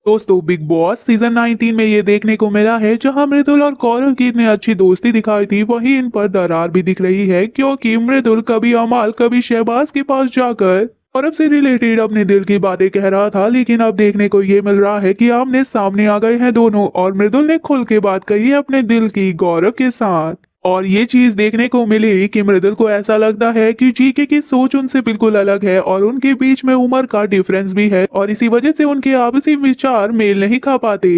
दोस्तों big boss season 19 में ये देखने को मिला है जहां मृदुल और गौरव की इतनी अच्छी दोस्ती दिखाई थी, वहीं इन पर दरार भी दिख रही है क्योंकि मृदुल कभी अमाल कभी शहबाज के पास जाकर गौरव से रिलेटेड अपने दिल की बातें कह रहा था। लेकिन अब देखने को ये मिल रहा है कि आमने सामने आ गए हैं दोनों और मृदुल ने खुल के बात कही है अपने दिल की गौरव के साथ। और ये चीज देखने को मिली कि मृदुल को ऐसा लगता है कि जीके की सोच उनसे बिल्कुल अलग है और उनके बीच में उम्र का डिफरेंस भी है और इसी वजह से उनके आपसी विचार मेल नहीं खा पाते।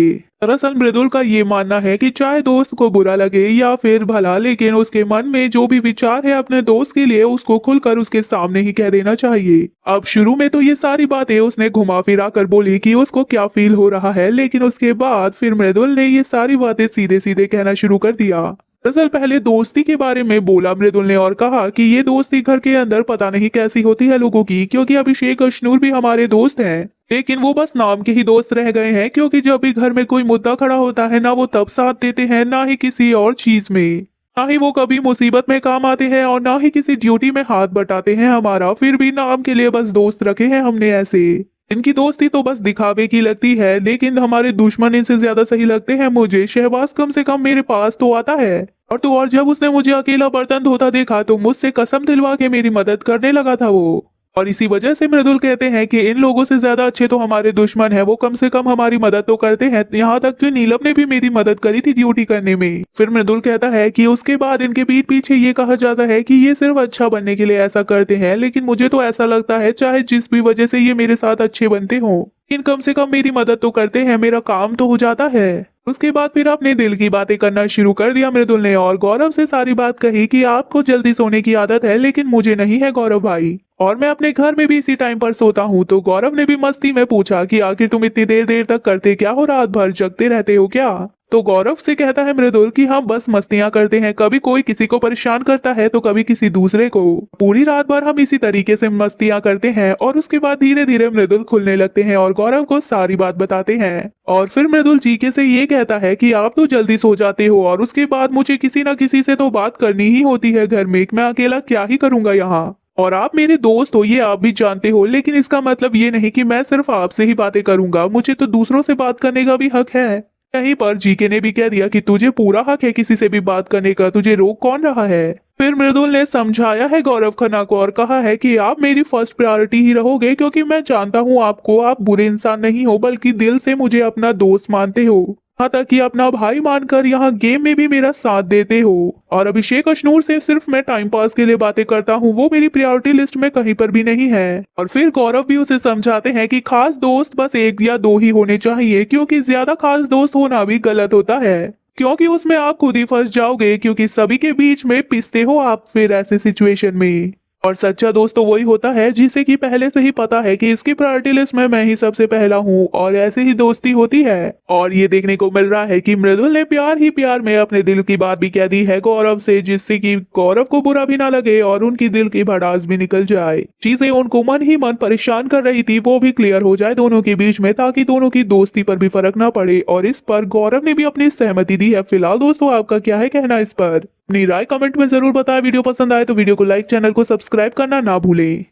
दरअसल मृदुल का ये मानना है कि चाहे दोस्त को बुरा लगे या फिर भला, लेकिन उसके मन में जो भी विचार है अपने दोस्त के लिए उसको खुलकर उसके सामने ही कह देना चाहिए। अब शुरू में तो ये सारी बातें उसने घुमा फिरा कर बोली कि उसको क्या फील हो रहा है, लेकिन उसके बाद फिर मृदुल ने ये सारी बातें सीधे सीधे कहना शुरू कर दिया। दरअसल पहले दोस्ती के बारे में बोला मृदुल ने और कहा कि ये दोस्ती घर के अंदर पता नहीं कैसी होती है लोगों की, क्योंकि अभिषेक अशनूर भी हमारे दोस्त हैं, लेकिन वो बस नाम के ही दोस्त रह गए हैं, क्योंकि जब भी घर में कोई मुद्दा खड़ा होता है ना वो तब साथ देते हैं ना ही किसी और चीज में, ना ही वो कभी मुसीबत में काम आते हैं और ना ही किसी ड्यूटी में हाथ बटाते हैं हमारा। फिर भी नाम के लिए बस दोस्त रखे हैं हमने ऐसे। इनकी दोस्ती तो बस दिखावे की लगती है, लेकिन हमारे दुश्मन इनसे ज्यादा सही लगते हैं मुझे। शहबाज कम से कम मेरे पास तो आता है और जब उसने मुझे अकेला बर्तन धोता देखा तो मुझसे कसम दिलवा के मेरी मदद करने लगा था वो। और इसी वजह से मृदुल कहते हैं कि इन लोगों से ज्यादा अच्छे तो हमारे दुश्मन है, वो कम से कम हमारी मदद तो करते हैं। यहाँ तक कि नीलम ने भी मेरी मदद करी थी ड्यूटी करने में। फिर मृदुल कहता है कि उसके बाद इनके पीठ पीछे ये कहा जाता है कि ये सिर्फ अच्छा बनने के लिए ऐसा करते हैं, लेकिन मुझे तो ऐसा लगता है चाहे जिस भी वजह से ये मेरे साथ अच्छे बनते हों, इन कम से कम मेरी मदद तो करते हैं, मेरा काम तो हो जाता है। उसके बाद फिर अपने दिल की बातें करना शुरू कर दिया मृदुल ने और गौरव से सारी बात कही कि आपको जल्दी सोने की आदत है लेकिन मुझे नहीं है गौरव भाई, और मैं अपने घर में भी इसी टाइम पर सोता हूँ। तो गौरव ने भी मस्ती में पूछा कि आखिर तुम इतनी देर देर तक करते क्या हो, रात भर जगते रहते हो क्या? तो गौरव से कहता है मृदुल कि हम बस मस्तियां करते हैं, कभी कोई किसी को परेशान करता है तो कभी किसी दूसरे को, पूरी रात भर हम इसी तरीके से मस्तियां करते हैं। और उसके बाद धीरे धीरे मृदुल खुलने लगते हैं और गौरव को सारी बात बताते हैं। और फिर मृदुल जीके से ये कहता है कि आप तो जल्दी सो जाते हो और उसके बाद मुझे किसी न किसी से तो बात करनी ही होती है घर में, मैं अकेला क्या ही करूंगा यहाँ, और आप मेरे दोस्त हो ये आप भी जानते हो, लेकिन इसका मतलब ये नहीं कि मैं सिर्फ आपसे ही बातें करूंगा, मुझे तो दूसरों से बात करने का भी हक है। यहीं पर जीके ने भी कह दिया कि तुझे पूरा हक है किसी से भी बात करने का, तुझे रोक कौन रहा है। फिर मृदुल ने समझाया है गौरव खन्ना को और कहा है कि आप मेरी फर्स्ट प्रायोरिटी ही रहोगे, क्योंकि मैं जानता हूँ आपको, आप बुरे इंसान नहीं हो बल्कि दिल से मुझे अपना दोस्त मानते हो, यहाँ तक कि अपना भाई मानकर यहाँ गेम में भी मेरा साथ देते हो। और अभिषेक अशनूर से सिर्फ मैं टाइम पास के लिए बातें करता हूँ, वो मेरी प्रायोरिटी लिस्ट में कहीं पर भी नहीं है। और फिर गौरव भी उसे समझाते हैं कि खास दोस्त बस एक या दो ही होने चाहिए, क्योंकि ज्यादा खास दोस्त होना भी गलत होता है, क्योंकि उसमें आप खुद ही फंस जाओगे, क्योंकि सभी के बीच में पिसते हो आप फिर ऐसे सिचुएशन में। और सच्चा दोस्त तो वही होता है जिसे कि पहले से ही पता है कि इसकी प्रायोरिटी लिस्ट में मैं ही सबसे पहला हूँ, और ऐसे ही दोस्ती होती है। और ये देखने को मिल रहा है कि मृदुल ने प्यार ही प्यार में अपने दिल की बात भी कह दी है गौरव से, जिससे कि गौरव को बुरा भी ना लगे और उनकी दिल की भड़ास भी निकल जाए। चीजें उनको मन ही मन परेशान कर रही थी वो भी क्लियर हो जाए दोनों के बीच में, ताकि दोनों की दोस्ती पर भी फर्क ना पड़े। और इस पर गौरव ने भी अपनी सहमति दी है। फिलहाल दोस्तों आपका क्या है कहना इस पर? अपनी राय कमेंट में जरूर बताएं। वीडियो पसंद आए तो वीडियो को लाइक, चैनल को सब्सक्राइब करना ना भूलें।